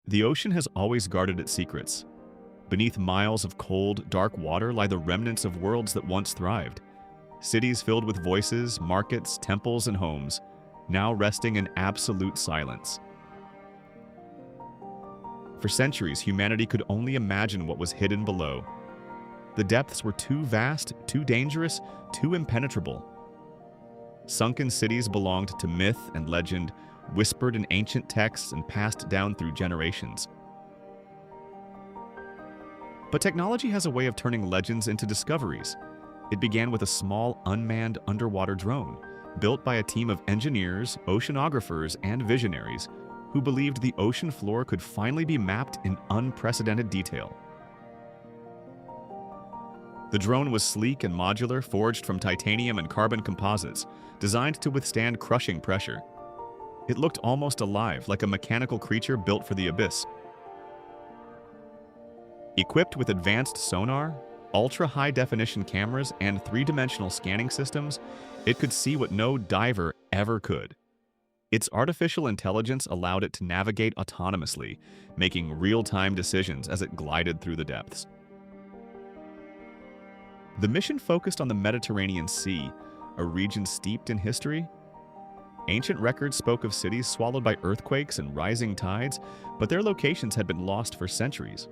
The ocean has always guarded its secrets. Beneath miles of cold, dark water lie the remnants of worlds that once thrived. Cities filled with voices, markets, temples, and homes, now resting in absolute silence. For centuries, humanity could only imagine what was hidden below. The depths were too vast, too dangerous, too impenetrable. Sunken cities belonged to myth and legend, whispered in ancient texts and passed down through generations. But technology has a way of turning legends into discoveries. It began with a small, unmanned underwater drone, built by a team of engineers, oceanographers, and visionaries who believed the ocean floor could finally be mapped in unprecedented detail. The drone was sleek and modular, forged from titanium and carbon composites, designed to withstand crushing pressure. It looked almost alive, like a mechanical creature built for the abyss. Equipped with advanced sonar, ultra-high-definition cameras, and three-dimensional scanning systems, it could see what no diver ever could. Its artificial intelligence allowed it to navigate autonomously, making real-time decisions as it glided through the depths. The mission focused on the Mediterranean Sea, a region steeped in history. Ancient records spoke of cities swallowed by earthquakes and rising tides, but their locations had been lost for centuries.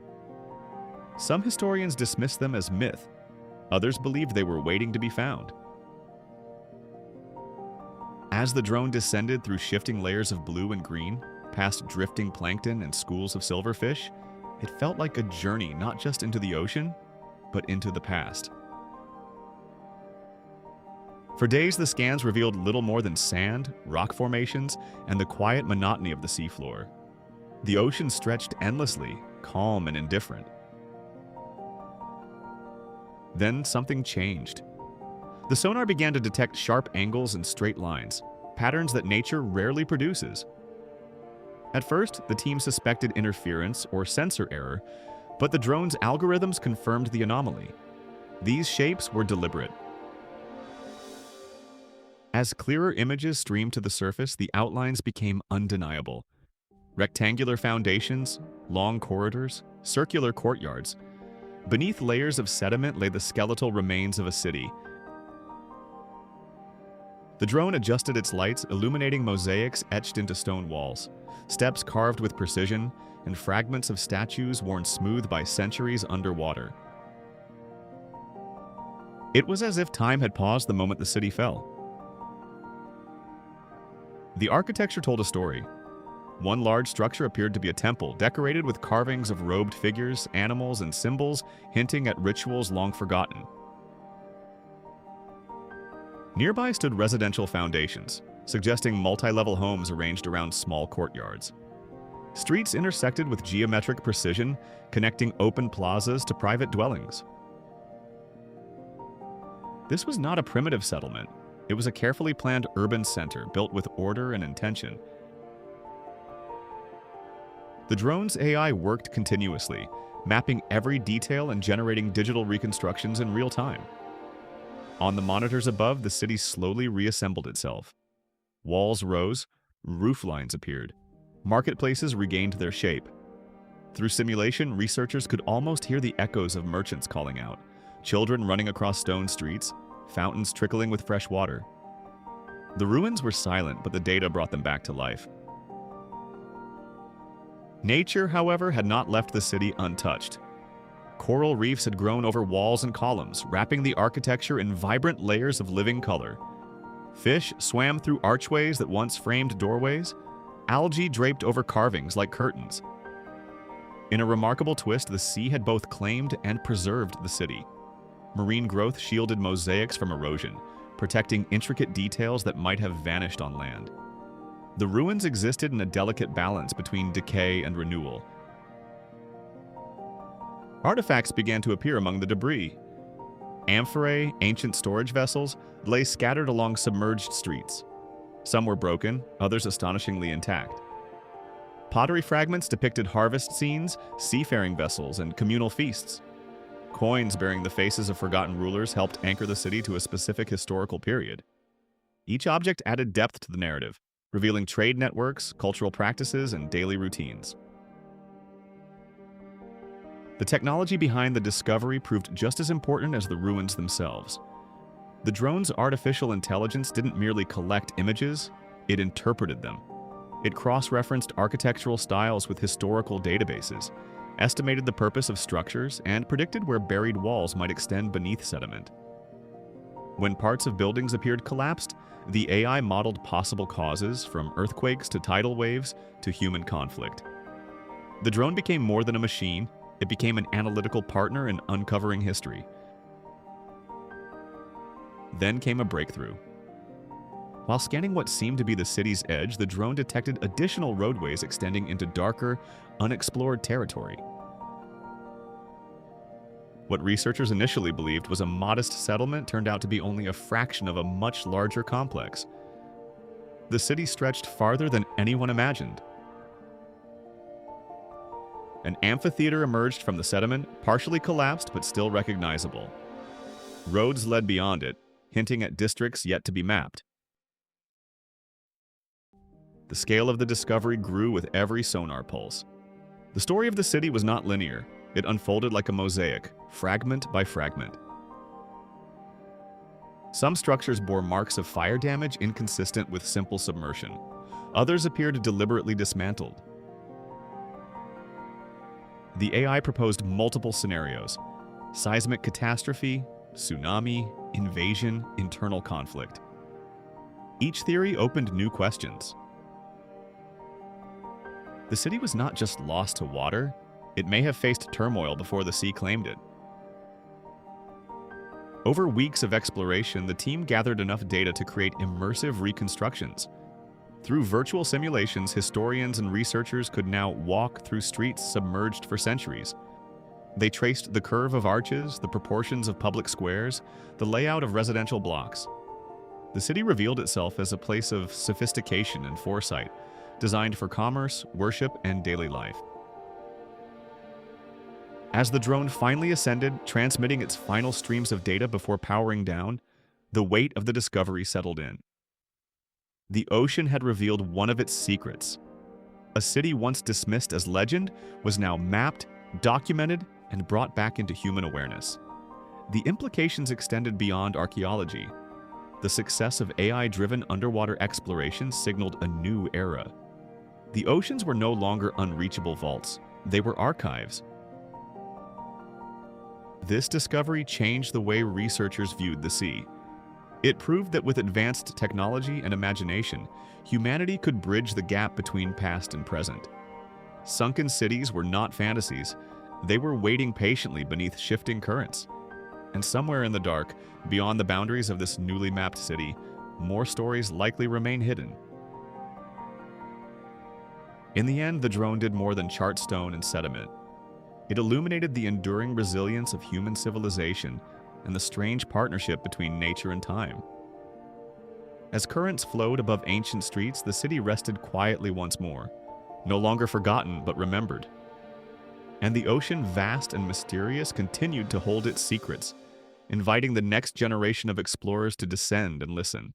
Some historians dismissed them as myth. Others believed they were waiting to be found. As the drone descended through shifting layers of blue and green, past drifting plankton and schools of silverfish, it felt like a journey not just into the ocean, but into the past. For days, the scans revealed little more than sand, rock formations, and the quiet monotony of the seafloor. The ocean stretched endlessly, calm and indifferent. Then something changed. The sonar began to detect sharp angles and straight lines, patterns that nature rarely produces. At first, the team suspected interference or sensor error, but the drone's algorithms confirmed the anomaly. These shapes were deliberate. As clearer images streamed to the surface, the outlines became undeniable. Rectangular foundations, long corridors, circular courtyards. Beneath layers of sediment lay the skeletal remains of a city. The drone adjusted its lights, illuminating mosaics etched into stone walls, steps carved with precision, and fragments of statues worn smooth by centuries underwater. It was as if time had paused the moment the city fell. The architecture told a story. One large structure appeared to be a temple, decorated with carvings of robed figures, animals, and symbols, hinting at rituals long forgotten. Nearby stood residential foundations, suggesting multi-level homes arranged around small courtyards. Streets intersected with geometric precision, connecting open plazas to private dwellings. This was not a primitive settlement. It was a carefully planned urban center built with order and intention. The drone's AI worked continuously, mapping every detail and generating digital reconstructions in real time. On the monitors above, the city slowly reassembled itself. Walls rose, roof lines appeared. Marketplaces regained their shape. Through simulation, researchers could almost hear the echoes of merchants calling out, children running across stone streets, fountains trickling with fresh water. The ruins were silent, but the data brought them back to life. Nature, however, had not left the city untouched. Coral reefs had grown over walls and columns, wrapping the architecture in vibrant layers of living color. Fish swam through archways that once framed doorways. Algae draped over carvings like curtains. In a remarkable twist, the sea had both claimed and preserved the city. Marine growth shielded mosaics from erosion, protecting intricate details that might have vanished on land. The ruins existed in a delicate balance between decay and renewal. Artifacts began to appear among the debris. Amphorae, ancient storage vessels, lay scattered along submerged streets. Some were broken, others astonishingly intact. Pottery fragments depicted harvest scenes, seafaring vessels, and communal feasts. Coins bearing the faces of forgotten rulers helped anchor the city to a specific historical period. Each object added depth to the narrative, revealing trade networks, cultural practices, and daily routines. The technology behind the discovery proved just as important as the ruins themselves. The drone's artificial intelligence didn't merely collect images, it interpreted them. It cross-referenced architectural styles with historical databases, estimated the purpose of structures, and predicted where buried walls might extend beneath sediment. When parts of buildings appeared collapsed, the AI modeled possible causes, from earthquakes to tidal waves to human conflict. The drone became more than a machine, it became an analytical partner in uncovering history. Then came a breakthrough. While scanning what seemed to be the city's edge, the drone detected additional roadways extending into darker, unexplored territory. What researchers initially believed was a modest settlement turned out to be only a fraction of a much larger complex. The city stretched farther than anyone imagined. An amphitheater emerged from the sediment, partially collapsed but still recognizable. Roads led beyond it, hinting at districts yet to be mapped. The scale of the discovery grew with every sonar pulse. The story of the city was not linear. It unfolded like a mosaic, fragment by fragment. Some structures bore marks of fire damage inconsistent with simple submersion. Others appeared deliberately dismantled. The AI proposed multiple scenarios: seismic catastrophe, tsunami, invasion, internal conflict. Each theory opened new questions. The city was not just lost to water, it may have faced turmoil before the sea claimed it. Over weeks of exploration, the team gathered enough data to create immersive reconstructions. Through virtual simulations, historians and researchers could now walk through streets submerged for centuries. They traced the curve of arches, the proportions of public squares, the layout of residential blocks. The city revealed itself as a place of sophistication and foresight, designed for commerce, worship, and daily life. As the drone finally ascended, transmitting its final streams of data before powering down, the weight of the discovery settled in. The ocean had revealed one of its secrets. A city once dismissed as legend was now mapped, documented, and brought back into human awareness. The implications extended beyond archaeology. The success of AI-driven underwater exploration signaled a new era. The oceans were no longer unreachable vaults. They were archives. This discovery changed the way researchers viewed the sea. It proved that with advanced technology and imagination, humanity could bridge the gap between past and present. Sunken cities were not fantasies. They were waiting patiently beneath shifting currents. And somewhere in the dark, beyond the boundaries of this newly mapped city, more stories likely remain hidden. In the end, the drone did more than chart stone and sediment. It illuminated the enduring resilience of human civilization and the strange partnership between nature and time. As currents flowed above ancient streets, the city rested quietly once more, no longer forgotten but remembered. And the ocean, vast and mysterious, continued to hold its secrets, inviting the next generation of explorers to descend and listen.